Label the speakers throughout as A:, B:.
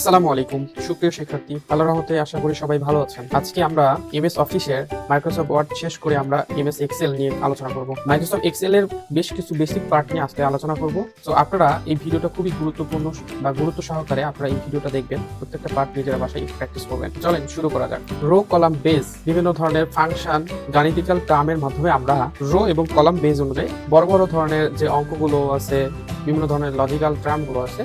A: আসসালামু আলাইকুম সুপ্রিয় শিক্ষার্থী, আল্লাহর রহমতে আশা করি সবাই ভালো আছেন। আজকে আমরা এমএস অফিসের মাইক্রোসফট ওয়ার্ড শেষ করে আমরা এমএস এক্সেল নিয়ে আলোচনা করব। মাইক্রোসফট এক্সেল এর বেশ কিছু বেসিক পার্ট নিয়ে আজকে আলোচনা করব। তো আপনারা এই ভিডিওটা খুবই গুরুত্বপূর্ণ বা গুরুত্ব সহকারে আপনারা এই ভিডিওটা দেখবেন, প্রত্যেকটা পার্ট নিজেরা বাসায় প্র্যাকটিস করবেন। চলেন শুরু করা যাক। রো কলাম বেস বিভিন্ন ধরনের ফাংশন গাণিতিক্যাল টার্মের মাধ্যমে আমরা রো এবং কলাম বেস অনুযায়ী বড় বড় ধরনের যে অঙ্কগুলো আছে, বিভিন্ন ধরনের লজিক্যাল টার্মগুলো আছে,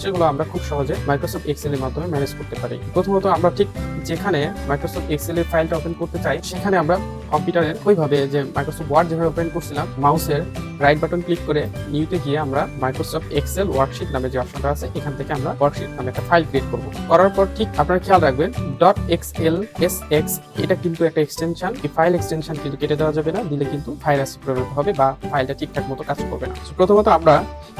A: সেগুলো আমরা খুব সহজে মাইক্রোসফট এক্সেল এর মাধ্যমে ম্যানেজ করতে পারি। প্রথমত আমরা ঠিক যেখানে মাইক্রোসফট এক্সেল এর ফাইলটা ওপেন করতে চাই, সেখানে আমরা কম্পিউটারের ওইভাবে যে মাইক্রোসফট ওয়ার্ড যেভাবে ওপেন করছিলাম, মাউসের রাইট বাটন ক্লিক করে নিউতে গিয়ে আমরা মাইক্রোসফট এক্সেল ওয়ার্কশিট নামে যে অপশনটা আছে, এখান থেকে আমরা ওয়ার্কশিট নামে একটা ফাইল ক্রিয়েট করব। করার পর ঠিক আপনারা খেয়াল রাখবেন .xlsx এটা কিন্তু একটা এক্সটেনশন। এই ফাইল এক্সটেনশন কিন্তু কেটে দেওয়া যাবে না, দিলে কিন্তু ভাইরাস প্রয়োগ হবে বা ফাইলটা ঠিকঠাক মতো কাজ করবে না। প্রথমত আমরা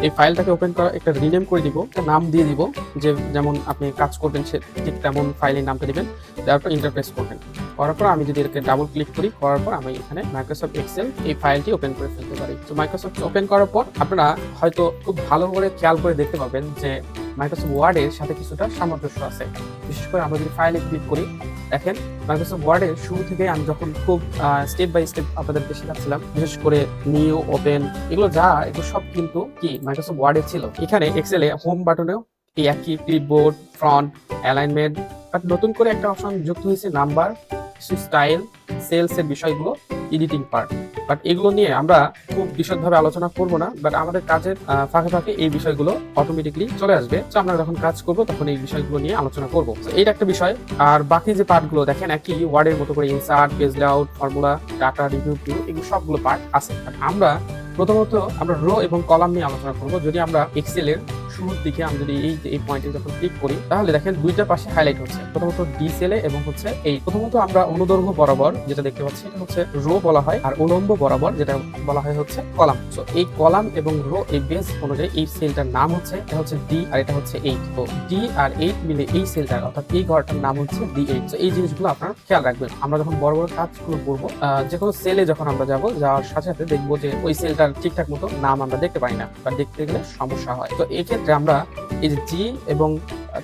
A: এই ফাইলটাকে ওপেন করা একটা রিনেম করে দিব, একটা নাম দিয়ে দিব, যে যেমন আপনি কাজ করবেন সে ঠিক তেমন ফাইলের নামটা দিবেন, তারপর ইন্টারপ্রেস করবেন। করার পর আমি যদি এটাকে ডাবল ক্লিক করি, করার পর আমি এখানে মাইক্রোসফট এক্সেল এই ফাইলটি ওপেন করে ফেলতে পারি। তো মাইক্রোসফট ওপেন করার পর আপনারা হয়তো খুব ভালো করে খেয়াল করে দেখতে পাবেন যে মাইক্রোসফট ওয়ার্ডের সাথে কিছুটা সামঞ্জস্য আছে। বিশেষ করে আমরা যদি ফাইলে ক্লিক করি, দেখেন মাইক্রোসফট ওয়ার্ডের শুরু থেকে আমি যখন খুব স্টেপ বাই স্টেপ আপনাদেরকে শেখাচ্ছিলাম, বিশেষ করে নিউ, ওপেন, এগুলো সব কিন্তু কি মাইক্রোসফট ওয়ার্ডে ছিল। এখানে এক্সেলে হোম বাটনেও এই একই ক্লিপবোর্ড, ফ্রন্ট, অ্যালাইনমেন্ট, বাট নতুন করে একটা অপশন যুক্ত হয়েছে নাম্বার, স্টাইল, সেলস এর বিষয়গুলো, এডিটিং পার্ট। বাট এগুলো নিয়ে আমরা খুব বিশদভাবে আলোচনা করব না, বাট আমাদের কাজের ফাঁকে ফাঁকে এই বিষয়গুলো অটোমেটিকলি চলে আসবে। তো আমরা যখন কাজ করব তখন এই বিষয়গুলো নিয়ে আলোচনা করব। এইটা একটা বিষয়। আর বাকি যে পার্টগুলো দেখেন একই ওয়ার্ডের মতো করে insert, page layout, formula, data, review, এগুলো সবগুলো পার্ট আছে। আমরা প্রথমত আমরা রো এবং কলাম নিয়ে আলোচনা করব। যদি আমরা এক্সেলের শুরুর দিকে আমি যদি এই পয়েন্টে যখন ক্লিক করি, তাহলে দেখেন দুইটা পাশে হাইলাইট হচ্ছে, প্রথমত ডি সেলে এবং হচ্ছে এই। প্রথমত আমরা অনুদৈর্ঘ্য বরাবর যেটা দেখতে পাচ্ছি এটা হচ্ছে রো বলা হয়, আর উলম্ব বরাবর যেটা বলা হয় হচ্ছে কলাম। তো এই কলাম এবং রো এই বেস অনুযায়ী এই সেলটার নাম হচ্ছে, এটা হচ্ছে ডি আর এটা হচ্ছে 8। তো ডি আর 8 মিলে এই সেলটার অর্থাৎ এই ঘরটার নাম হচ্ছে D8। তো এই জিনিসগুলো আপনারা খেয়াল রাখবেন। আমরা যখন বড় বড় কাজগুলো করবো, যে কোনো সেলে যখন আমরা যাওয়ার সাথে সাথে দেখবো যে ওই সেলটার ঠিকঠাক মতো নাম আমরা দেখতে পাই না, বা দেখতে গেলে সমস্যা হয়। তো এই ক্ষেত্রে আমরা এই যে জি এবং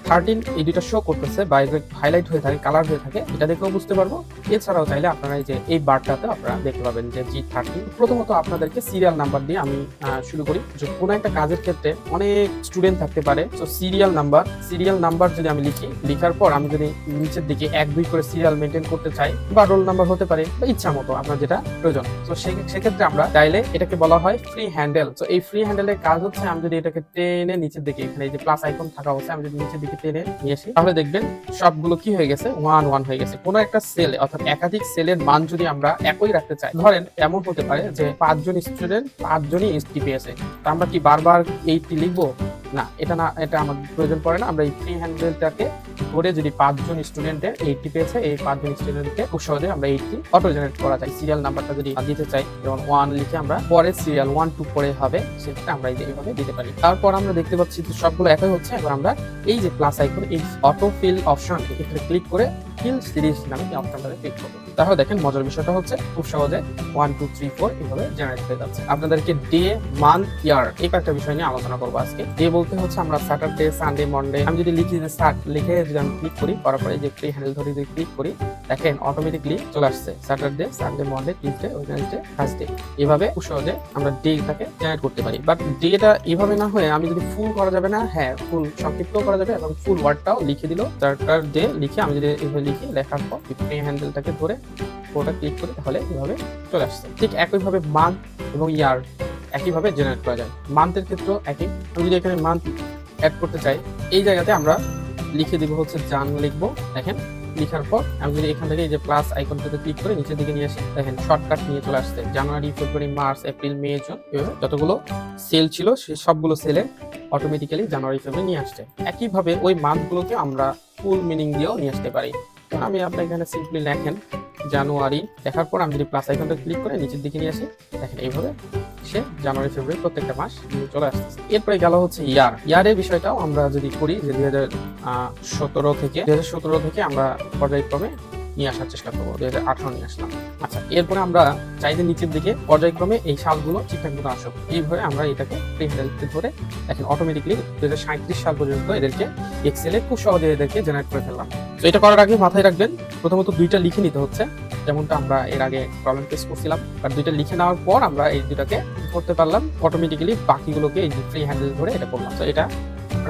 A: 13 এই দুইটা শো করতেছে বা হাইলাইট হয়ে থাকে, কালার হয়ে থাকে, এটা দেখেও বুঝতে পারবো। এছাড়াও চাইলে আপনারা এই যে এই বারটাতে আপনারা দেখতে পাবেন যে G13। প্রথমত আপনাদেরকে সিরিয়াল নাম্বার দিয়ে আমি শুরু করি। যে কোনো একটা কাজের ক্ষেত্রে অনেক স্টুডেন্ট থাকতে পারে, তো সিরিয়াল নাম্বার যদি আমি লিখার পর আমি যদি নিচের দিকে 1 2 করে সিরিয়াল মেনটেন করতে চাই, বা রোল নাম্বার হতে পারে, বা ইচ্ছা মতো আপনার যেটা প্রয়োজন, তো সেক্ষেত্রে আমরা চাইলে এটাকে বলা হয় ফ্রি হ্যান্ডেল। তো এই ফ্রি হ্যান্ডেলের কাজ হচ্ছে আমি যদি এটাকে টেনে নিচের দিকে, এখানে এই যে প্লাস আইকন থাকা অবস্থায় আমি যদি নিচের দিকে টেনে নিয়ে আসি, তাহলে দেখবেন সবগুলো কি হয়ে গেছে, 1 1 হয়ে গেছে। কোনো একটা সেল অর্থাৎ একাধিক সেলের মান যদি আমরা একই রাখতে চাই, ধরেন এমন হতে পারে যে 5 জন স্টুডেন্ট 5 জনই 80 পেয়েছে, তো আমরা কি বারবার 80 লিখবো? না, এটা আমাদের প্রয়োজন পড়ে না। আমরা এই ফ্রি হ্যান্ডেলটাকে ধরে যদি 5 জন স্টুডেন্টের 80 পেয়েছে, এই 5 জন স্টুডেন্টকে খুব সহজে আমরা 80 অটো জেনারেট করা যায়। সিরিয়াল নাম্বারটা যদি দিতে চাই, যেমন 1 লিখে আমরা পরে সিরিয়াল 1 2 পরে হবে, সেটা আমরা এইভাবে দিতে পারি। তারপর আমরা দেখতে পাচ্ছি যে সবগুলো একই হচ্ছে। এবার আমরা এই যে প্লাস আইকন, এই অটো ফিল অপশন, এখানে ক্লিক করে ফিল সিরিজ নামে এই অপশনটাতে ক্লিক করব। তাহলে দেখেন মজার বিষয়টা হচ্ছে খুব সহজে 1 2 3 4 এইভাবে জেনারেট হয়ে যাচ্ছে। আপনাদেরকে ডে, মান্থ, ইয়ার এই একটা বিষয় নিয়ে আলোচনা করবো আজকে। ডে বলতে হচ্ছে আমরা স্যাটারডে, সানডে, মন্ডে, আমি যদি লিখি যে স্টার্ট লিখে যদি আমি ক্লিক করি, করার পরে যে ফ্রি হ্যান্ডেল ধরে যদি ক্লিক করি, দেখেন অটোমেটিকলি চলে আসছে Saturday, Sunday, Monday, Tuesday, Wednesday, Thursday. এইভাবে খুব সহজে আমরা ডেটাকে জেনারেট করতে পারি। বাট ডেটা এইভাবে না হয়ে আমি যদি ফুল করা যাবে না, হ্যাঁ ফুল সংক্ষিপ্ত করা যাবে, এবং ফুল ওয়ার্ডটাও লিখে দিল স্যাটারডে লিখে আমি যদি এইভাবে লিখি, লেখার পর ফ্রি হ্যান্ডেলটাকে ধরে ওটা ক্লিক করি, তাহলে এভাবে চলে আসছে। ঠিক একইভাবে মান্থ এবং ইয়ার একইভাবে জেনারেট করা যায়। মান্থের ক্ষেত্রে একই, আমি যদি এখানে মান্থ অ্যাড করতে চাই, এই জায়গাতে আমরা লিখে দিব হচ্ছে জান লিখবো। দেখেন লিখার পর আমি যদি এখান থেকে এই যে প্লাস আইকনটাতে ক্লিক করে নিচের দিকে নিয়ে আসি, দেখেন শর্টকাট নিয়ে চলে আসছে জানুয়ারি, ফেব্রুয়ারি, মার্চ, এপ্রিল, মে, জুন, এভাবে যতগুলো সেল ছিল সেই সবগুলো সেলে অটোমেটিক্যালি জানুয়ারি, ফেব্রুয়ারি নিয়ে আসছে। একইভাবে ওই মান্থগুলোকে আমরা ফুল মিনিং দিয়েও নিয়ে আসতে পারি। আমি আপনার এখানে সিম্পলি লেখেন জানুয়ারি, দেখার পর আমি যদি প্লাস আইকনটা ক্লিক করে নিচের দিকে নিয়ে আসি, দেখেন এইভাবে সে জানুয়ারি, ফেব্রুয়ারি প্রত্যেকটা মাস চলে আসতেছে। এরপরে গেল হচ্ছে ইয়ারের বিষয়টাও আমরা যদি করি যে 2017 থেকে আমরা পর্যায়ক্রমে নিয়ে আসার চেষ্টা করবো, 2018 নিয়ে আসলাম। আচ্ছা, এরপরে আমরা চাইলে নিচের দিকে পর্যায়ক্রমে এই সালগুলো ঠিকঠাক মতো আসুক, এইভাবে আমরা এটাকে ফ্রি হ্যান্ডেলতে ধরে দেখেন অটোমেটিকলি 2037 সাল পর্যন্ত এদেরকে এক্সেলে খুব সহজে এদেরকে জেনারেট করে ফেললাম। তো এটা করার আগে মাথায় রাখবেন, প্রথমত দুইটা লিখে নিতে হচ্ছে, যেমনটা আমরা এর আগে প্রবলেম ফেস করছিলাম। আর দুইটা লিখে নেওয়ার পর আমরা এই দুটাকে করতে পারলাম অটোমেটিক্যালি, বাকিগুলোকে এই যে ফ্রি হ্যান্ডেল ধরে এটা করলাম। তো এটা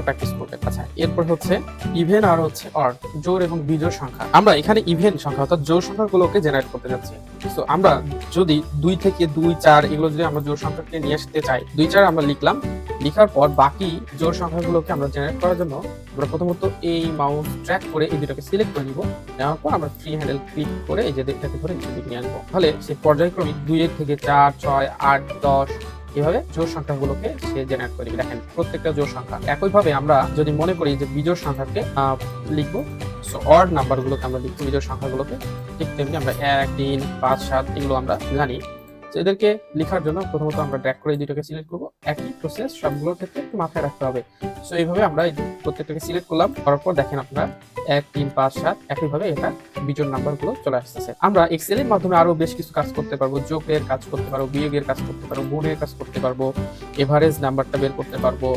A: প্র্যাকটিস করবেন। আচ্ছা, এরপর হচ্ছে ইভেন আর হচ্ছে অড, জোড় এবং বিজোড় সংখ্যা। আমরা এখানে ইভেন সংখ্যা অর্থাৎ জোড় সংখ্যাগুলোকে জেনারেট করতে যাচ্ছি। তো আমরা যদি 2 থেকে 2, 4 এগুলো যদি আমরা জোড় সংখ্যাকে নিয়ে আসতে চাই, 2, 4 আমরা লিখলাম, লিখার পর বাকি জোড় সংখ্যাগুলোকে আমরা জেনারেট করার জন্য আমরা প্রথমত এই মাউস ট্র্যাক করে এই দুটোকে সিলেক্ট করে নিব। নেওয়ার পর আমরা ফ্রি হ্যান্ডেল ক্লিক করে এই যে এটাকে ধরে নিয়ে আসবো। তাহলে সেই পর্যায়ক্রমিক 2 থেকে 4, 6, 8, 10 এভাবে জোড় সংখ্যাগুলোকে সে জেনারেট করে দিবে। দেখেন প্রত্যেকটা জোড় সংখ্যা। একইভাবে আমরা যদি মনে করি যে বিজোড় সংখ্যাকে লিখবো, সো অড নাম্বারগুলোকে আমরা লিখবো বিজোড় সংখ্যাগুলোকে, ঠিক তেমনি আমরা 1, 3, 5, 7 এগুলো আমরা জানি। এদেরকে লেখার জন্য প্রথমত আমরা ড্র্যাগ করে এই দুটোকে সিলেক্ট করবো। একই প্রসেস সবগুলোর ক্ষেত্রে একটু মাথায় রাখতে হবে। সো এইভাবে আমরা প্রত্যেকটাকে সিলেক্ট করলাম, করার পর দেখেন আপনারা 1, 3, 5, 7 একইভাবে এটা বিজোড় নাম্বারগুলো চলে আসতেছে। আমরা এক্সেল এর মাধ্যমে আরো বেশ কিছু কাজ করতে পারবো, যোগের কাজ করতে পারবো, বিয়োগের কাজ করতে পারবো, গুণের কাজ করতে পারবো, এভারেজ নাম্বারটা বের করতে পারবো,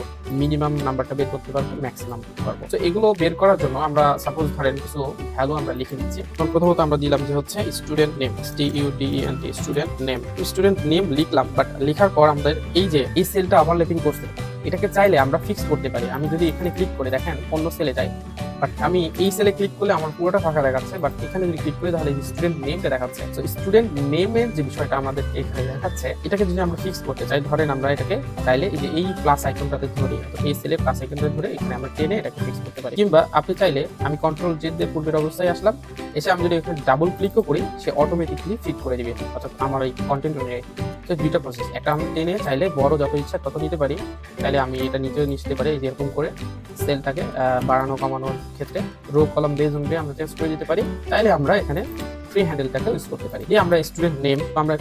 A: মিনিমাম নাম্বারটা বের করতে পারবো, ম্যাক্সিমাম করতে পারবো। তো এগুলো বের করার জন্য আমরা সাপোজ ধরেন কিছু ভ্যালু আমরা লিখে নিচ্ছি। প্রথমত আমরা দিলাম যে হচ্ছে student name, STUDENT, student name. Student name লিখলাম, বাট লেখার পর আমাদের এই যে এই সেলটা ওভারল্যাপিং করছে, এটাকে চাইলে আমরা ফিক্স করতে পারি। আমি যদি এখানে ক্লিক করে দেখেন অন্য সেলে যাই, বাট আমি এই সেলে ক্লিক করলে আমার পুরোটা ফাঁকা দেখাচ্ছে, বাট এখানে যদি ক্লিক করি তাহলে স্টুডেন্ট নেমটা দেখাচ্ছে। তো স্টুডেন্ট নেমের যে বিষয়টা আমাদের এখানে দেখাচ্ছে, এটাকে যদি আমরা ফিক্স করতে চাই, ধরেন আমরা এটাকে চাইলে এই যে এই প্লাস আইকনটাতে ধরে, এই সেলে প্লাস আইকনটাতে ধরে এখানে আমরা টেনে এটাকে ফিক্স করতে পারি। কিংবা আপনি চাইলে আমি কন্ট্রোল জেড দিয়ে পূর্বের অবস্থায় আসলাম, এসে আমি যদি এখানে ডাবল ক্লিকও করি, সে অটোমেটিকলি ফিট করে দিবে, অর্থাৎ আমার এই কন্টেন্ট অনুযায়ী। তো দুইটা প্রসেস, একটা আমি টেনে চাইলে বড় যত ইচ্ছা তত নিতে পারি, চাইলে আমি এটা নিচেও নিতে পারি, যেরকম করে সেলটাকে বাড়ানো কমানোর ক্ষেত্রে রো কলাম বেজ অনুযায়ী আমরা চেঞ্জ করে দিতে পারি। চাইলে আমরা এখানে ফ্রি হ্যান্ডেলটাকে ইউজ করতে পারি। দিয়ে আমরা স্টুডেন্ট নেম, আমরা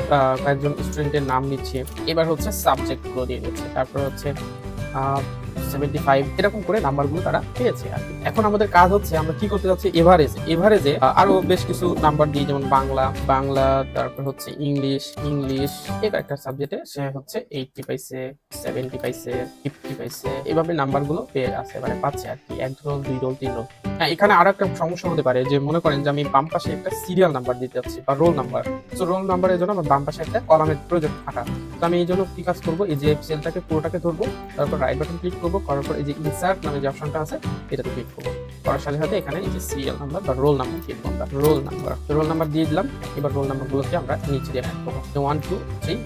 A: কয়েকজন স্টুডেন্টের নাম নিচ্ছি, এবার হচ্ছে সাবজেক্ট গুলো দিয়ে দিচ্ছি, তারপর হচ্ছে 75 এরকম করে নাম্বারগুলো তারা পেয়েছে আর কি। এখন আমাদের কাজ হচ্ছে আমরা কি করতে যাচ্ছি, এভারেজে আরো বেশ কিছু নাম্বার দিই, যেমন বাংলা, তারপর হচ্ছে ইংলিশ, এই একটা সাবজেক্টে সে হচ্ছে 80 পাইছে, 70 পাইছে, 50 পাইছে, এভাবে নাম্বারগুলো পেয়ে আছে, মানে পাচ্ছে আর কি, 1 রোল, 2 রোল, 3 রোল। হ্যাঁ, এখানে আরো একটা সমস্যা হতে পারে, যে মনে করেন যে আমি বাম পাশে একটা সিরিয়াল নাম্বার দিতে যাচ্ছি বা রোল নাম্বার। তো রোল নাম্বারের জন্য আমার বাম পাশে একটা কলামের প্রয়োজন থাকা। তো আমি এই জন্য কি কাজ করবো, এই যে সেলটাকে পুরোটাকে ধরবো, তারপর রাইট বাটন ক্লিক করবো, করার পর এই যে ইনসার্ট নামে যে অপশনটা আছে এটাতে ক্লিক করবো, করার সাথে সাথে এখানে এই যে সিরিয়াল নাম্বার বা রোল নাম্বার ক্লিক করবো, রোল নাম্বার দিয়ে দিলাম। এবার রোল নাম্বারগুলোকে আমরা নিচে দিয়ে রাখবো, 1, 2, 3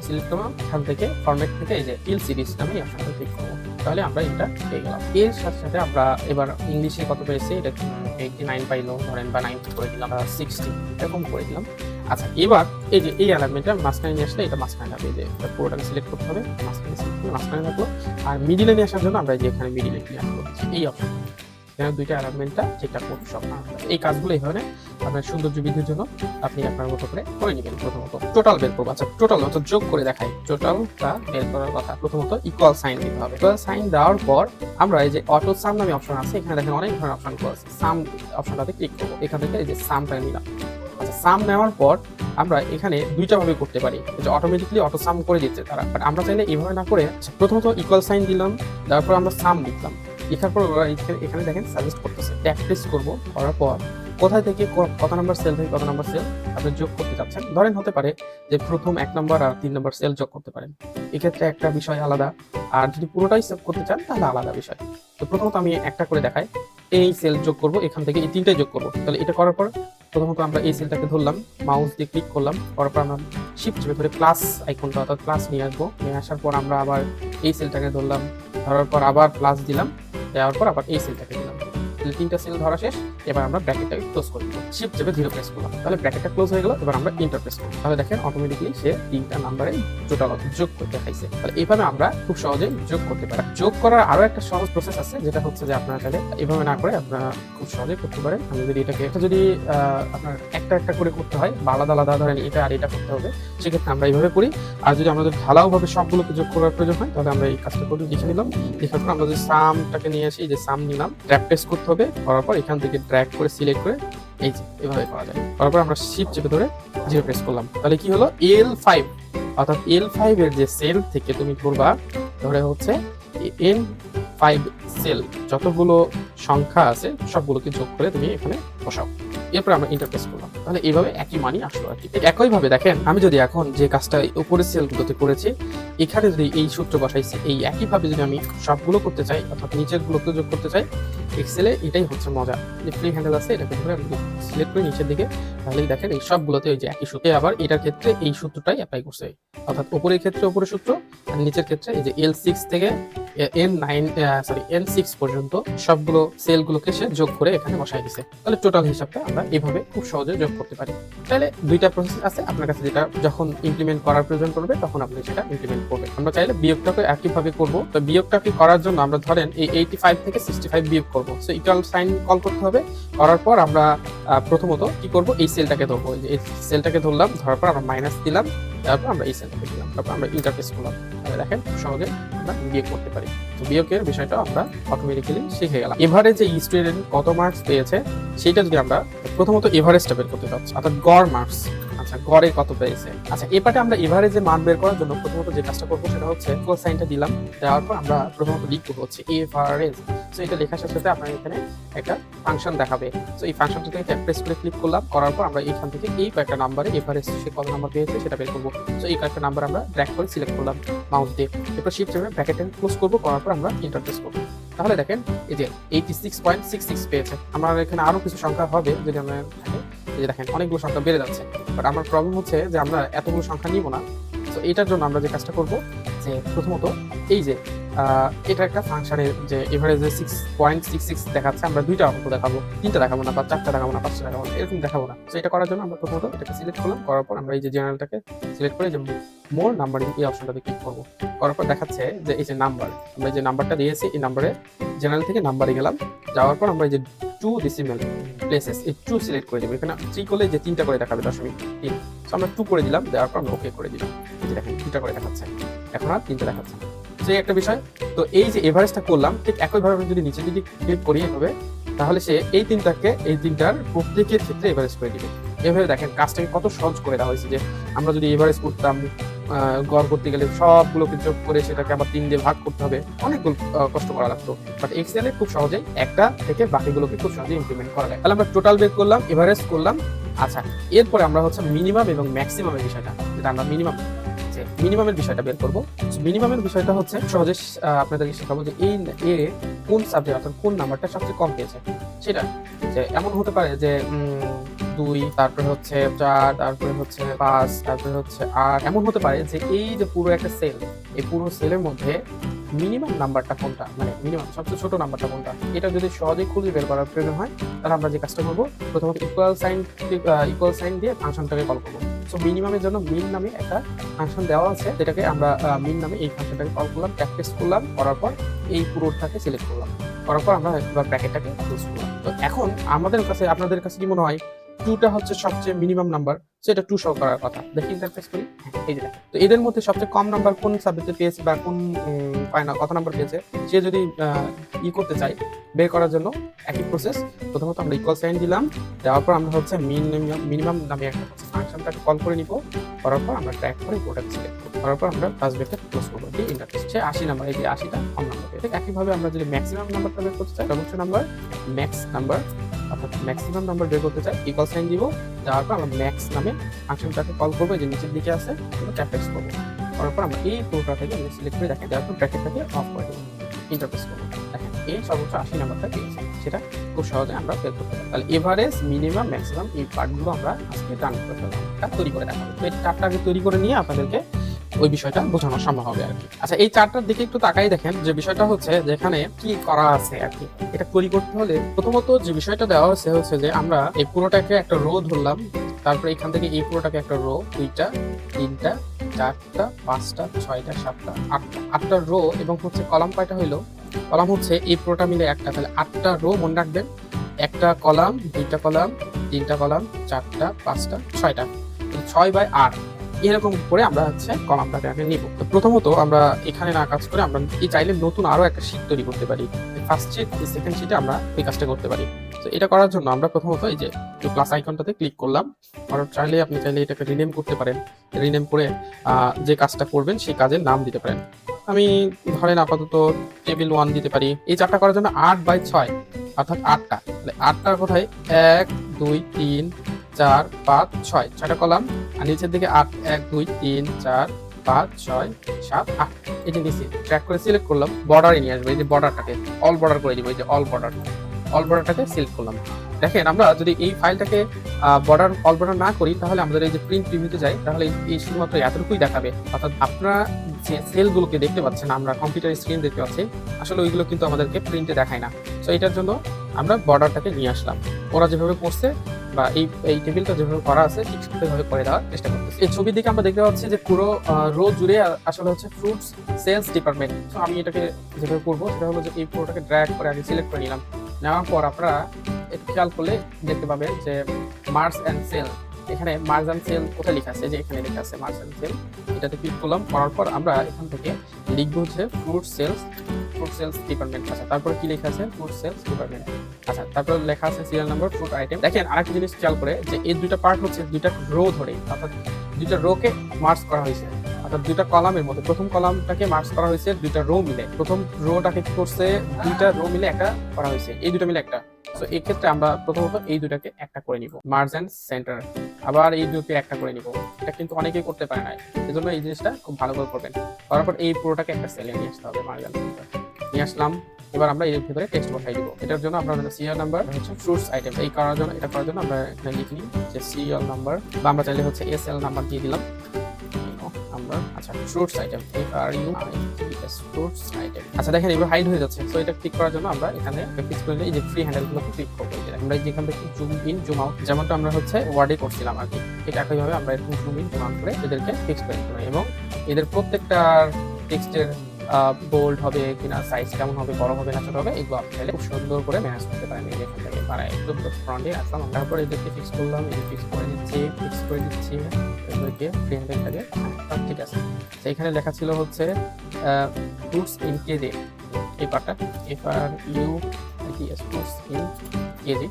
A: সিলেক্ট করলাম, এখান থেকে ফরম্যাট থেকে এই যে ফিল সিরিজ নামে অপশনটা ক্লিক করবো, তাহলে আমরা এটা পেয়ে গেলাম। এর সাথে সাথে আমরা এবার ইংলিশে কত পেয়েছি, এটা 89 পাইলো ধরেন, বা 90 করে দিলাম, 60 এরকম করে দিলাম। আচ্ছা, এবার এই যে এই অ্যালাইনমেন্টটা মাঝখানে নিয়ে আসলে এটা মাঝখানে থাকবে, যে পুরোটাকে সিলেক্ট করতে হবে, মাঝখানে থাকলো। আর মিডিলে নিয়ে আসার জন্য আমরা এই যে এখানে মিডিলে নিয়ে আসবো, এই অপশন, এখানে দুইটা অ্যালাইনমেন্টটা ঠিকঠাক করতে সব। এই কাজগুলো এই ধরনের আপনার সৌন্দর্য বৃদ্ধির জন্য আপনি আপনার মতো করে নেবেন। প্রথমত টোটাল বের করবো। আচ্ছা, টোটাল অর্থাৎ যোগ করে দেখাই, টোটালটা বের করার কথা প্রথমত ইকুয়াল সাইন দিতে হবে। ইকুয়াল সাইন দেওয়ার পর আমরা এই যে অটো সাম নামে অপশন আছে, এখানে দেখেন অনেক ধরনের অপশন আছে, সাম অপশনটাতে ক্লিক করবো, এখান থেকে এই যে সামটা নিলাম। আচ্ছা, সাম নেওয়ার পর আমরা এখানে দুইটা ভাবে করতে পারি, যে অটোমেটিক্যালি অটো সাম করে দিচ্ছে তারা, বাট আমরা চাইলে এইভাবে না করে প্রথমত ইকুয়াল সাইন দিলাম, তারপর আমরা সাম লিখলাম, লেখার পর এখানে দেখেন সাজেস্ট করতেছে, ট্যাগ প্রেস করবো, করার পর কোথায় থেকে কত নাম্বার সেল থেকে কত নাম্বার সেল আপনি যোগ করতে চাচ্ছেন। ধরেন হতে পারে যে প্রথম 1 নাম্বার আর 3 নাম্বার সেল যোগ করতে পারেন, এক্ষেত্রে একটা বিষয় আলাদা, আর যদি পুরোটাই সেভ করতে চান তাহলে আলাদা বিষয়। তো প্রথমত আমি একটা করে দেখাই, এই সেল যোগ করব, এখান থেকে এই 3টাই যোগ করব। তাহলে এটা করার পর প্রথমত আমরা এই সেলটাকে ধরলাম, মাউস দিয়ে ক্লিক করলাম, করার পর আমরা শিফট চেপে ধরে প্লাস আইকনটা অর্থাৎ প্লাস নিয়ে আসবো, নিয়ে আসার পর আমরা আবার এই সেলটাকে ধরলাম, ধরার পর আবার প্লাস দিলাম, দেওয়ার পর আবার এই সেলটাকে দিলাম, 3টা সেল ধরা শেষ। এবার আমরা ব্র্যাকেটটাকে ক্লোজ করে দেবো, শিফট চেপে 0 প্রেস করলাম, তাহলে ব্র্যাকেটটা ক্লোজ হয়ে গেল। এবার আমরা এন্টার প্রেস করব, তাহলে দেখেন অটোমেটিক্যালি সে 3টা নাম্বারে টোটাল যোগ করে দেখাইছে। তাহলে এইভাবে আমরা খুব সহজে যোগ করতে পারি। যোগ করার আরো একটা সহজ প্রসেস আছে, যেটা হচ্ছে যে আপনারা চাইলে এইভাবে না করে আপনারা খুব সহজে করতে পারেন। আমি যদি এটাকে যদি আপনার একটা করে করতে হয় বা আলাদা আলাদা, ধরেন এটা আর এটা করতে হবে, সেক্ষেত্রে আমরা এইভাবে করি। আর যদি আমাদের ঢালাওভাবে সবগুলোকে যোগ করার প্রয়োজন হয়, তাহলে আমরা এই কাজটা করে লিখে নিলাম, লিখার পর আমরা যদি সামটাকে নিয়ে আসি, যে সাম নিলাম, ট্যাব প্রেস করতে হবে, করার পর এখান থেকে ড্র্যাগ করে সিলেক্ট করে এই যে এভাবে করা যায়। তারপর আমরা শিফট চেপে ধরে 0 প্রেস করলাম, তাহলে কি হলো L5, অর্থাৎ L5 এর যে সেল থেকে তুমি ধরবা, ধরে হচ্ছে N5 সেল যতগুলো সংখ্যা আছে সবগুলোকে যোগ করে তুমি এখানে বসাও। এরপর আমরা ইন্টারপ্রেস করলাম, তাহলে এইভাবে একই মানই আসলো আর কি। একইভাবে দেখেন আমি যদি এখন যে কাজটা উপরের সেলগুলোতে করেছি এখানে যদি এই সূত্র বসাইছি, এই একইভাবে যদি আমি সবগুলো করতে চাই অর্থাৎ নিচের গুলোকে যোগ করতে চাই এক্সেলে, এটাই হচ্ছে মজা। যে ফ্রি হ্যান্ডেল আছে এটাকে ধরে আমি সিলেক্ট করে নিচের দিকে, তাহলেই দেখেন এই সবগুলোতে ওই যে একই সূত্রে, আবার এটার ক্ষেত্রে এই সূত্রটাই অ্যাপ্লাই করছে, অর্থাৎ উপরের ক্ষেত্রে উপরের সূত্র আর নিচের ক্ষেত্রে এই যে L6 থেকে N6 পর্যন্ত সবগুলো সেলগুলোকে সে যোগ করে এখানে বসাই দিছে। তাহলে টোটাল হিসাবটা আমরা এইভাবে খুব সহজে যোগ করতে পারি। তাহলে দুইটা প্রসেস আছে আপনার কাছে, যেটা যখন ইমপ্লিমেন্ট করার প্রয়োজন পড়বে তখন আপনি সেটা ইমপ্লিমেন্ট করবেন। আমরা চাইলে বিয়োগটাকে একইভাবে করব। তো বিয়োগটাকে করার জন্য আমরা ধরেন এই 85 থেকে 65 বিয়োগ করব। সো ইকুয়াল সাইন কল করতে হবে। করার পর আমরা প্রথমত কি করব, এই সেলটাকে ধরবো, এই সেলটাকে ধরলাম, ধরার পর আমরা মাইনাস দিলাম, তারপর আমরা এই সেলটাকে দিলাম, তারপর আমরা ইন্টারপ্রেস করলাম। তাহলে দেখেন সহজে আমরা বিয়োগ করতে পারি। তো বিয়োগের বিষয়টা আমরা অটোমেটিক্যালি শিখে গেলাম। এভারেজে স্টুডেন্ট কত মার্কস পেয়েছে সেটা যদি আমরা প্রথমত এভারেজটা বের করতে চাচ্ছি, অর্থাৎ গড় মার্কস। আচ্ছা, গড়ে কত পেয়েছে। আচ্ছা, এই পার্টে আমরা এভারেজে মান বের করার জন্য প্রথমত যে কাজটা করবো সেটা হচ্ছে ইকুয়াল সাইনটা দিলাম, দেওয়ার পর আমরা প্রথমত লিখবো হচ্ছে এভারেজ। সো এটা লেখার সাথে সাথে আপনার এখানে একটা ফাংশন দেখাবে। সো এই ফাংশনটাকে প্রেস করে ক্লিক করলাম, করার পর আমরা এখান থেকে এই কয়েকটা নাম্বারে এভারেজ সে কত নাম্বার পেয়েছে সেটা বের করবো। সো এই কয়েকটা নাম্বার আমরা ড্র্যাগ করে সিলেক্ট করলাম মাউস দিয়ে, এরপর শিফট চেপে ব্র্যাকেট ক্লোজ করবো, করার পর আমরা এন্টার প্রেস করবো। তাহলে দেখেন এই যে 86.66 পেয়েছে। আমার এখানে আরো কিছু সংখ্যা হবে যদি আমরা থাকে, এই যে দেখেন অনেকগুলো সংখ্যা বেড়ে যাচ্ছে, বাট আমার প্রবলেম হচ্ছে যে আমরা এতগুলো সংখ্যা নিব না। তো এটার জন্য আমরা যে কাজটা করব যে প্রথমত এই যে এটা একটা ফাংশনের যে এভারেজে 6.66 দেখাচ্ছে, আমরা দুইটা অঙ্ক দেখাবো, তিনটা দেখাবো না, বা চারটা দেখাবো না, পাঁচটা দেখাবো না, এরকম দেখাবো না। তো এটা করার জন্য আমরা প্রথমত এটাকে সিলেক্ট করলাম, করার পর আমরা এই যে জেনারেলটাকে সিলেক্ট করে যে মোর নাম্বারিং এই অপশনটাতে ক্লিক করবো। করার পর দেখাচ্ছে যে এই যে নাম্বার, আমরা যে নাম্বারটা দিয়েছি এই নাম্বারে জেনারেল থেকে নাম্বারে গেলাম, যাওয়ার পর আমরা এই যে 2 ডেসিমেল প্লেসেস এই 2 সিলেক্ট করে দেবো। এখানে 3 করলে যে 3টা করে দেখাবে 0.3, তো আমরা 2 করে দিলাম, দেওয়ার পর আমরা ওকে করে দিলাম। এই যে দেখেন 2টা করে দেখাচ্ছে, এখন আর 3টা দেখাচ্ছে। সেই একটা বিষয়। তো এই যে এভারেজটা করলাম, ঠিক একইভাবে আমি যদি নিচের দিকে ক্লিক করি এভাবে, তাহলে সে এই তিনটার প্রত্যেকের ক্ষেত্রে এভারেজ করে দিবে। এভাবে দেখেন কাজটাকে কত সহজ করে দেওয়া হয়েছে, যে আমরা যদি এভারেজ করতাম গড় করতে গেলে সবগুলোকে যোগ করে সেটাকে আবার 3 দিয়ে ভাগ করতে হবে, অনেকগুলো কষ্ট করা লাগতো। বাট এক্সেলে খুব সহজেই একটা থেকে বাকিগুলোকে খুব সহজে ইমপ্লিমেন্ট করা যায়। তাহলে আমরা টোটাল বের করলাম, এভারেজ করলাম। আচ্ছা, এরপরে আমরা হচ্ছে মিনিমাম এবং ম্যাক্সিমামের বিষয়টা, যেটা আমরা মিনিমামের বিষয়টা বের করবো। মিনিমামের বিষয়টা হচ্ছে সহজে আপনাদেরকে শেখাবো যে এই কোন সাবজেক্ট অর্থাৎ কোন নাম্বারটা সবচেয়ে কম পেয়েছে। সেটা যে এমন হতে পারে যে 2, তারপরে হচ্ছে 4, তারপরে হচ্ছে 5, তারপরে হচ্ছে 8, এমন হতে পারে যে এই যে পুরো একটা সেল, এই পুরো সেলের মধ্যে মিনিমাম নাম্বারটা কোনটা, মানে মিনিমাম সবচেয়ে ছোট নাম্বারটা কোনটা, এটা যদি সহজেই খুঁজে বের করার প্রয়োজন হয়, তাহলে আমরা যে কাজটা করবো প্রথমত ইকুয়াল সাইন দিয়ে ফাংশনটাকে কল করবো। সো মিনিমামের জন্য মিন নামে একটা ফাংশন দেওয়া আছে, যেটাকে আমরা মিন নামে এই ফাংশনটাকে কল করলাম, প্র্যাকটিস করলাম, করার পর এই পুরোটাকে সিলেক্ট করলাম, করার পর আমরা একবার ব্র্যাকেটটাকে ক্লোজ করলাম। তো এখন আপনাদের কাছে কি মনে হয় 2টা হচ্ছে সবচেয়ে মিনিমাম নাম্বার, সেটা 2 শো করার কথা। দেখি ইন্টারফেস করি, এই যে দেখেন। তো এদের মধ্যে সবচেয়ে কম নাম্বার কোন সাবজেক্টে পেয়েছে বা কোন কত নাম্বার পেয়েছে, সে যদি করতে চাই বের করার জন্য একই প্রসেস। প্রথমত আমরা ইকুয়াল সাইন দিলাম, দেওয়ার পর আমরা হচ্ছে মিনিমাম নামে একটা ফাংশনটাকে কল করে নিব, করার পর আমরা ট্র্যাক করে প্রোডাক্ট সিলেক্ট করব, করার পর আমরা ফার্স্ট ব্রেকেট ক্লোজ করব, এই ইন্টারফেস। সে 80 নাম্বার, এই যে 80টা কম নাম্বার। ঠিক একইভাবে আমরা যদি ম্যাক্সিমাম নাম্বারটা বের করতে চাই, সর্বোচ্চ নাম্বার ম্যাক্স নাম্বার অর্থাৎ ম্যাক্সিমাম নাম্বার বের করতে চাই, ইকুয়াল সাইন দিব, যাওয়ার পর আমরা ম্যাক্স নামে ফাংশনটাকে কল করবো, যে নিচের দিকে আছে আমরা ক্যাপেক্স করবো, করার পর আমরা এই পুরোটা থেকে সিলেক্ট করে দেখেন, দেওয়ার পর ব্র্যাকেটটাকে অফ করে দেবো, ইন্টারপ্রেস করবো। দেখেন এই সর্বোচ্চ 80 নাম্বারটা পেয়েছে, সেটা খুব সহজে আমরা বের করতে পারি। তাহলে এভারেজ, মিনিমাম, ম্যাক্সিমাম এই পার্টগুলো আমরা আজকে রান করতে পারবো, তৈরি করে দেখাবো। তো এই চারটা আগে তৈরি করে নিয়ে আপনাদেরকে ওই বিষয়টা বোঝানো সম্ভব হবে আর কি। আচ্ছা, এই চারটার দিকে একটু তাকাই দেখেন, যে বিষয়টা হচ্ছে যেখানে কি করা আছে আর কি। এটা তৈরি করতে হলে প্রথমত যে বিষয়টা দেওয়া হচ্ছে যে আমরা এই পুরোটাকে একটা রো ধরলাম, তারপরে এখান থেকে এই পুরোটাকে একটা রো, 2টা, 3টা, 4টা, 5টা, 6টা, 7টা, 8টা রো, এবং হচ্ছে কলাম কয়টা হইলো, কলাম হচ্ছে এই পুরোটা মিলে একটা, তাহলে 8টা রো মনে রাখবেন, একটা কলাম, 2টা কলাম, 3টা কলাম, 4টা, 5টা, 6টা, 6/8 এরকম করে আমরা হচ্ছে কলামটাকে আগে নিব। তো প্রথমত আমরা এখানে না কাজ করে আমরা এই চাইলে নতুন আরো একটা শীট তৈরি করতে পারি। ফার্স্ট শীট, সেকেন্ড শীটে আমরা এই কাজটা করতে পারি। তো এটা করার জন্য আমরা প্রথমত এই যে প্লাস আইকনটাতে ক্লিক করলাম। আর আপনি চাইলে এটাকে রিনেম করতে পারেন। রিনেম করে যে কাজটা করবেন সেই কাজের নাম দিতে পারেন। আমি ধরেন আপাতত টেবিল 1 দিতে পারি। এই চারটা করার জন্য 8/6 অর্থাৎ 8টা, তাহলে 8টার কোথায় 1 2 3 4 5 6 6টা কলাম, আর নিচের দিকে 8 1 2 3 4 5 6 7 8 এই যে নিচে ট্র্যাক করে সিলেক্ট করলাম। বর্ডারে নিয়ে আসবে, এই যে বর্ডারটাকে অল বর্ডার করে দিব। এই যে অল বর্ডারটাকে সিলেক্ট করলাম। দেখেন আমরা যদি এই ফাইলটাকে অল বর্ডার না করি তাহলে আমাদের এই যে প্রিন্ট প্রিভিউতে যাই, তাহলে এই শুধুমাত্র এতটুকুই দেখাবে। অর্থাৎ আপনারা যে সেলগুলোকে দেখতে পাচ্ছেন, আমরা কম্পিউটার স্ক্রিন দেখতে পাচ্ছি, আসলে ওইগুলো কিন্তু আমাদেরকে প্রিন্টে দেখায় না। তো এটার জন্য আমরা বর্ডারটাকে নিয়ে আসলাম। ওরা যেভাবে করছে বা এই টেবিলটা যেভাবে করা আছে ঠিক সেভাবে করে দেওয়ার চেষ্টা করতেছি। এই ছবির দিকে আমরা দেখতে পাচ্ছি যে পুরো রো জুড়ে আসলে হচ্ছে ফ্রুটস সেলস ডিপার্টমেন্ট। তো আমি এটাকে যেভাবে করবো সেটা হলো যে এই পুরোটাকে ড্র্যাগ করে আগে সিলেক্ট করে নিলাম। নেওয়ার পর আপনারা একটু খেয়াল করলে দেখতে পাবেন যে মার্স অ্যান্ড সেল, এখানে মার্স অ্যান্ড সেল কোথায় লেখা আছে, যে এখানে লেখা আছে মার্স অ্যান্ড সেল। এটাতে ক্লিক করলাম। করার পর আমরা এখান থেকে লিখবো হচ্ছে ফ্রুট সেলস ডিপার্টমেন্ট। আচ্ছা, তারপরে কি লেখা আছে, ফ্রুট সেলস ডিপার্টমেন্ট। আচ্ছা, তারপরে লেখা আছে সিরিয়াল নাম্বার, ফ্রুট আইটেম। দেখেন আরেকটা জিনিস খেয়াল করে যে এই দুইটা পার্ট হচ্ছে দুইটা রো ধরে, অর্থাৎ দুইটা রোকে মার্চ করা হয়েছে। অর্থাৎ দুইটা কলামের মধ্যে প্রথম কলামটাকে মার্চ করা হয়েছে দুইটা রো মিলে। প্রথম রোটাকে কি করছে, দুইটা রো মিলে একটা করা হয়েছে, এই দুটো মিলে একটা। তো এই ক্ষেত্রে আমরা প্রথমত এই দুটাকে একটা করে নিব, মার্জ এন্ড সেন্টার। আবার এই দুটোকে একটা করে নিব। এটা কিন্তু অনেকেই করতে পারে না, এজন্য এই জিনিসটা খুব ভালো করে করবেন। তারপর এই পুরোটাকে একটা সেলে নিয়ে আসতে হবে, মার্জ এন্ড সেন্টার নিয়ে আসলাম। এবার আমরা এর ভিতরে টেক্সট বসাই দিব। এটার জন্য আমরা সিরিয়াল নাম্বার হচ্ছে ফ্রুটস আইটেম, এটা করার জন্য আমরা এখানে লিখি যে সিরিয়াল নাম্বার, বা আমরা চাইলে হচ্ছে এসএল নাম্বার দিয়ে দিলাম নাম্বার। আচ্ছা, ফ্রুটস আইটেম, ফ্রুটস আইটেম। আচ্ছা, দেখেন এবার হাইড হয়ে যাচ্ছে। তো এটা ক্লিক করার জন্য আমরা এখানে ক্লিক করলে এই যে ফ্রি হ্যান্ডেলগুলোকে ক্লিক করব। আমরা যেখান থেকে জুম ইন জুম আউট যেমনটা আমরা হচ্ছে ওয়ার্ডে করছিলাম আর কি, ঠিক একইভাবে আমরা এরকম জুম ইন জুম আউট করে এদেরকে ফিক্স করে দিতে এবং এদের প্রত্যেকটার টেক্সটের বোল্ড হবে কিনা, সাইজ কেমন হবে, বড় হবে না ছোট হবে, এগুলো আপনি চাইলে খুব সুন্দর করে ম্যানেজ করতে পারেন। এই এখান থেকে পারা একদম ফ্রন্টে আসলাম, তারপর এদেরকে ফিক্স করলাম, এই ফিক্স করে দিচ্ছি এদেরকে ফ্রি হ্যান্ডেলটাকে সব ঠিক আছে। তো এখানে লেখা ছিল হচ্ছে ফ্রুটস ইন কেজি, এই পার্টটা FRUITS ফ্রুটস ইন কেজি।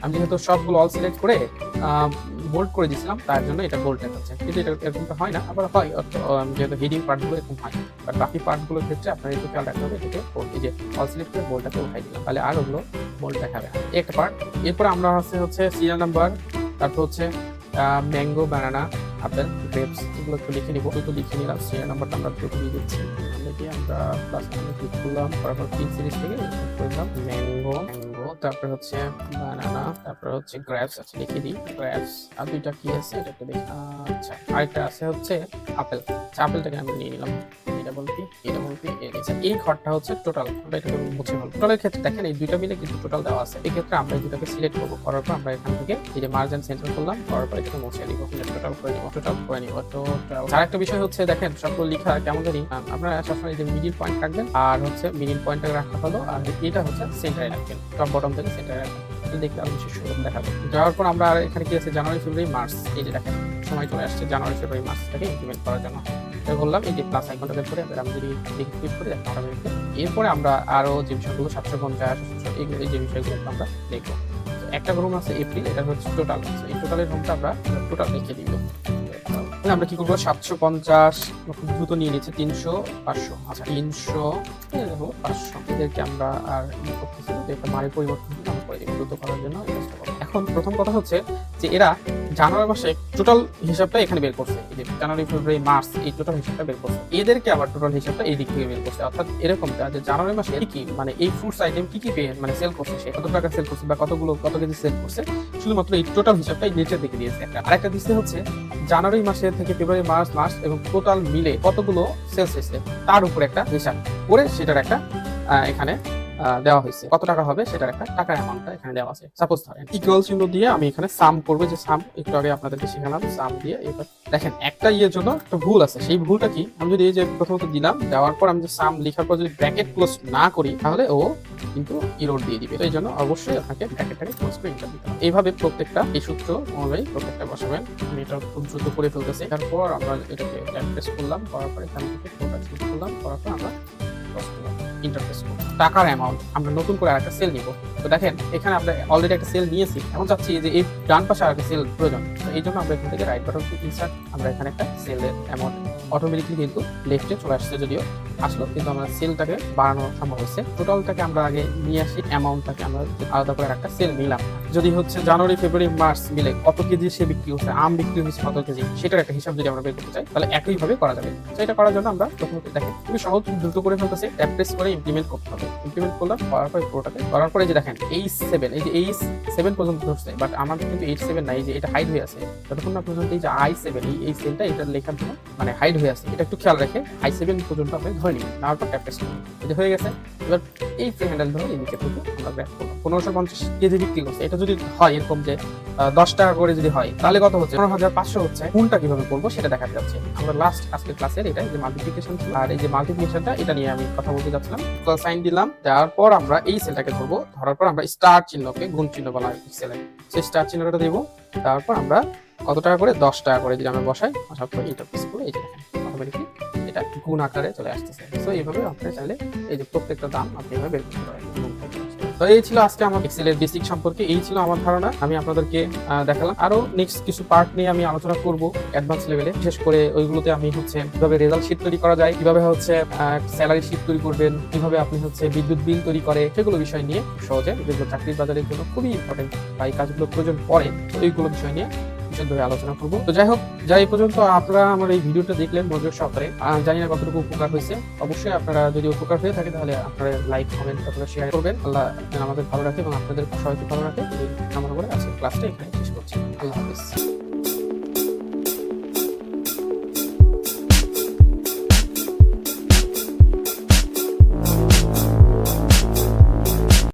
A: আমি যেহেতু সবগুলো অল সিলেক্ট করে বোল্ড করে দিয়েছিলাম, তার জন্য এটা বোল্ড দেখাচ্ছে, কিন্তু এটা এরকমটা হয় না। আবার হয় যেহেতু হেডিং পার্টগুলো এরকম হয়, বাট বাকি পার্টগুলোর ক্ষেত্রে আপনার একটু খেয়াল রাখতে হবে। এটাকে এই যে অল সিলেক্ট করে বোল্ডটাকে উঠাই দিলাম, তাহলে আর ওগুলো বোল্ড দেখাবে না। একটা পার্ট। এরপর আমরা হচ্ছে সিরিয়াল নাম্বার, তারপর হচ্ছে ম্যাঙ্গো, বানানা, আপেল, গ্রেপস, এগুলো একটু লিখে নিব। একটু লিখে নিলাম। সিরিয়াল নাম্বারটা আমরা একটু দিয়ে দিচ্ছি। আমরা প্লাস ক্লিক করলাম, তারপর পিন সিরিজ থেকে করলাম ম্যাঙ্গো, তারপর হচ্ছে বানানা, তারপর হচ্ছে গ্রেপস। আচ্ছা, লিখে দিই গ্রেপস। আর দুইটা কি আছে এটা একটু দেখি। আচ্ছা, আরেকটা আছে হচ্ছে আপেল। আপেলটাকে আমি নিয়ে নিলাম। এই ঘরটা হচ্ছে টোটাল, এটাকে মুছে ফেলবো। টোটালের ক্ষেত্রে দেখেন এই দুইটা মিলে কিন্তু টোটাল দেওয়া আছে। এই ক্ষেত্রে আমরা এই দুটাকে সিলেক্ট করবো, করার পর আমরা এখান থেকে এই যে মার্জ এন্ড সেন্টার করলাম, করার পর এটাকে মুছে দিব, টোটাল করে নিব। আর একটা বিষয় হচ্ছে দেখেন সবগুলো লেখা কেমন জানি, আপনারা সবসময় এই যে মিডিল পয়েন্ট রাখবেন, আর হচ্ছে মিডিল পয়েন্টটা রাখা হলো, আর এটা হচ্ছে সেন্টারে রাখবেন, টপ বটম থেকে সেন্টারে রাখবেন, দেখতে আরো বেশি সুন্দর দেখাবে। যাওয়ার পর আমরা এখানে কি আছে, জানুয়ারি, ফেব্রুয়ারি, মার্চ, এই যে দেখেন সময় চলে আসছে জানুয়ারি, ফেব্রুয়ারি, মার্চটাকে ইমপ্লিমেন্ট করার জন্য। বললাম এই যে প্লাস আইকনটা বের করে আমি যদি ক্লিক করে দেখতে পারবো। এরপরে আমরা আরো যে বিষয়গুলো 750 এই যে বিষয়গুলো আমরা দেখবো। একটা রুম আছে এপ্রিল, এটা হচ্ছে টোটাল। এই টোটালের রুমটা আমরা টোটাল লিখে দিব। আমরা কি করবো, 750 খুব দ্রুত নিয়ে নিচ্ছে, 300, 500। আচ্ছা, 300, 500 এদেরকে আমরা আর করতেছি একটা মানের পরিবর্তন আমরা করে দিব দ্রুত করার জন্য। এখন প্রথম কথা হচ্ছে যে এরা জানুয়ারি মাসে টোটাল হিসাবটা এখানে বের করছে, এই যে জানুয়ারি, ফেব্রুয়ারি, মার্চ, এই টোটাল হিসাবটা বের করছে। এদেরকে আবার টোটাল হিসাবটা এই দিক থেকে বের করছে, অর্থাৎ এরকমটা যে জানুয়ারি মাসে কি মানে এই ফ্রুটস আইটেম কি মানে সেল করছে, সে কত টাকা সেল করছে বা কত কেজি সেল করছে, শুধুমাত্র এই টোটাল হিসাবটা নিচের দিকে দিয়েছে। আরেকটা দিচ্ছে হচ্ছে জানুয়ারি মাসে থেকে ফেব্রুয়ারি, মার্চ এবং টোটাল মিলে কতগুলো সেলস হয়েছে তার উপর একটা হিসাব করে সেটার একটা এখানে দেওয়া হয়েছে। কত টাকা হবে সেটার একটা টাকার অ্যামাউন্টটা এখানে দেওয়া আছে। সাপোজ ধরেন ইকুয়াল চিহ্ন দিয়ে আমি এখানে সাম করবো, যে সাম একটু আগে আপনাদেরকে শেখালাম, সাম দিয়ে এবার দেখেন একটা ইয়ের জন্য একটা ভুল আছে। সেই ভুলটা কি, আমি যদি এই যে প্রথমত দিলাম, দেওয়ার পর আমি যে সাম লেখার পর যদি ব্র্যাকেট ক্লোজ না করি তাহলে ও কিন্তু ইরোর দিয়ে দিবে। তো এই জন্য অবশ্যই আপনাকে ব্র্যাকেটটাকে ক্লোজ করে এন্টার দিতে হবে। এইভাবে প্রত্যেকটা এই সূত্র অনুযায়ী প্রত্যেকটা বসাবেন। আমি এটা খুব দ্রুত করে ফেলতেছি। তারপর আমরা এটাকে প্রেস করলাম, করার পর এখান থেকে ফোনটা ক্লিক করলাম, করার পর আমরা ইন্টারফেস করব। টাকার অ্যামাউন্ট আমরা নতুন করে আরেকটা সেল নিব। তো দেখেন এখানে আমরা অলরেডি একটা সেল নিয়েছি, এখন চাচ্ছি যে এই ডান পাশে আরেকটা সেল প্রয়োজন। তো এই জন্য আমরা এখান থেকে রাইট বাটন ক্লিক ইনসার্ট, আমরা এখানে একটা সেলের অ্যামাউন্ট অটোমেটিকলি কিন্তু লেফটে চলে আসছে, যদিও আসলো কিন্তু আমরা সেলটাকে বাড়ানো সম্ভব হচ্ছে। টোটালটাকে আমরা আগে নিয়ে আসি, অ্যামাউন্টটাকে আমরা আলাদা করে একটা সেল নিলাম। যদি হচ্ছে জানুয়ারি ফেব্রুয়ারি মার্চ মিলে কত কেজি সে বিক্রি হচ্ছে, আম বিক্রি হচ্ছে কত কেজি, সেটার একটা হিসাব যদি আমরা বের করতে চাই তাহলে একইভাবে করা যাবে। তো এটা করার জন্য আমরা প্রথমত দেখেন খুবই সহজ, দ্রুত করে ফেলতেছি, ট্যাপ প্রেস করে ইমপ্লিমেন্ট করতে হবে। ইমপ্লিমেন্ট করলাম, করার পর পুরোটাকে করার পরে যে দেখেন H7, এই যে H7 পর্যন্ত ধরছে, বাট আমাদের কিন্তু H7 নাই, যে এটা হাইড হয়ে আছে। যতক্ষণ না পর্যন্ত এই যে I7 এই সেলটা এটা লেখার জন্য মানে হাইড হয়ে আছে, এটা একটু খেয়াল রেখে I7 পর্যন্ত আপনি ধরে নিন, নেওয়ার পর ট্যাপ প্রেস করুন। এটা হয়ে গেছে। এবার এই হ্যান্ডেল ধরে এই নিচে থেকে আমরা ব্যাক করলাম। 1550 কেজি বিক্রি করছে, এটা যদি হয় এরকম যে 10 টাকা করে যদি হয় তাহলে কত হচ্ছে, 15,500 হচ্ছে। কোনটা কিভাবে করবো সেটা দেখাতে যাচ্ছে। আমরা লাস্ট আজকের ক্লাসের এটা যে মাল্টিপ্লিকেশন ছিল, আর এই যে মাল্টিপ্লিকেশনটা এটা নিয়ে আমি কথা বলতে যাচ্ছিলাম। ইকুয়াল সাইন দিলাম, দেওয়ার পর আমরা এই সেলটাকে ধরবো, ধরার পর আমরা স্টার চিহ্নকে গুণ চিহ্ন বলা হয় সেলে, সেই স্টার চিহ্নটা দেবো। তারপর আমরা কত টাকা করে, 10 টাকা করে যদি আমরা বসাই, আসার পর ইন্টারফেস করে এই যে দেখেন অটোমেটিকলি এটা গুণ আকারে চলে আসতেছে। তো এইভাবে আপনি চাইলে এই যে প্রত্যেকটা দাম আপনি এভাবে বের করতে পারেন। তো এই ছিল আজকে আমার এক্সেলের বেসিক সম্পর্কে, এই ছিল আমার ধারণা, আমি আপনাদেরকে দেখালাম। আরো নেক্সট কিছু পার্ট নিয়ে আমি আলোচনা করব অ্যাডভান্স লেভেলে, বিশেষ করে ওইগুলোতে আমি হচ্ছে কিভাবে রেজাল্ট শিট তৈরি করা যায়, কিভাবে হচ্ছে স্যালারি শিট তৈরি করবেন, কিভাবে আপনি হচ্ছে বিদ্যুৎ বিল তৈরি করে, সেগুলো বিষয় নিয়ে সহজে, যেগুলো চাকরির বাজারের জন্য খুবই ইম্পর্টেন্ট বা এই কাজগুলো প্রয়োজন পড়ে, তো এইগুলো বিষয় নিয়ে বিশদভাবে আলোচনা করবো। তো যাই হোক, এই পর্যন্ত আপনারা আমার এই ভিডিওটা দেখলেন মনোযোগ সহকারে, জানি না কতটুকু উপকার হয়েছে। অবশ্যই আপনারা যদি উপকার হয়ে থাকে তাহলে আপনারা লাইক কমেন্ট অথবা শেয়ার করবেন। আল্লাহ আমাদের ভালো রাখে এবং আপনাদের সবাইকে ভালো রাখে। এই কামনা করে আজকের ক্লাসটা এখানে শেষ করছি। আল্লাহ হাফেজ।